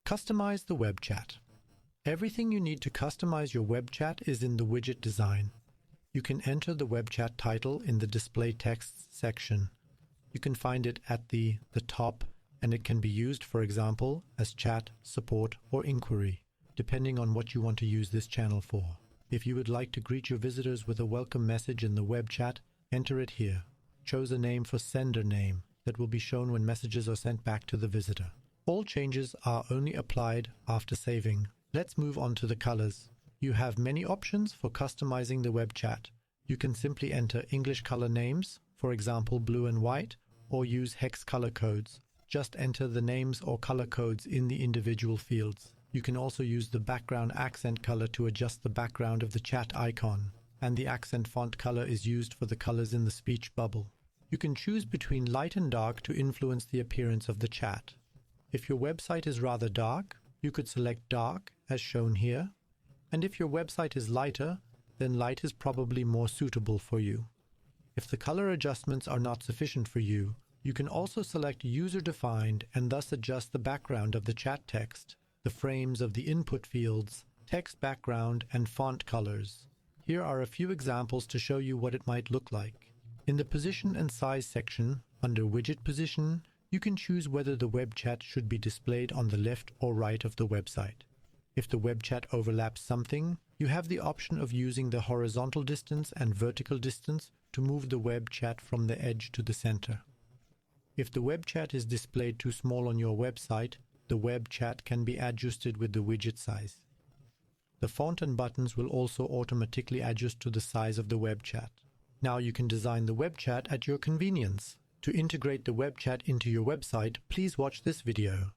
Customize the web chat. Everything you need to customize your web chat is in the widget design. You can enter the web chat title in the display text section. You can find it at the top, and it can be used, for example, as chat, support, or inquiry, depending on what you want to use this channel for. If you would like to greet your visitors with a welcome message in the web chat, enter it here. Choose a name for sender name that will be shown when messages are sent back to the visitor. All changes are only applied after saving. Let's move on to the colors. You have many options for customizing the web chat. You can simply enter English color names, for example blue and white, or use hex color codes. Just enter the names or color codes in the individual fields. You can also use the background accent color to adjust the background of the chat icon, and the accent font color is used for the colors in the speech bubble. You can choose between light and dark to influence the appearance of the chat. If your website is rather dark, you could select dark, as shown here, and if your website is lighter, then light is probably more suitable for you. If the color adjustments are not sufficient for you, you can also select user-defined and thus adjust the background of the chat text, the frames of the input fields, text background, and font colors. Here are a few examples to show you what it might look like. In the Position and Size section, under Widget Position, you can choose whether the web chat should be displayed on the left or right of the website. If the web chat overlaps something, you have the option of using the horizontal distance and vertical distance to move the web chat from the edge to the center. If the web chat is displayed too small on your website, the web chat can be adjusted with the widget size. The font and buttons will also automatically adjust to the size of the web chat. Now you can design the web chat at your convenience. To integrate the web chat into your website, please watch this video.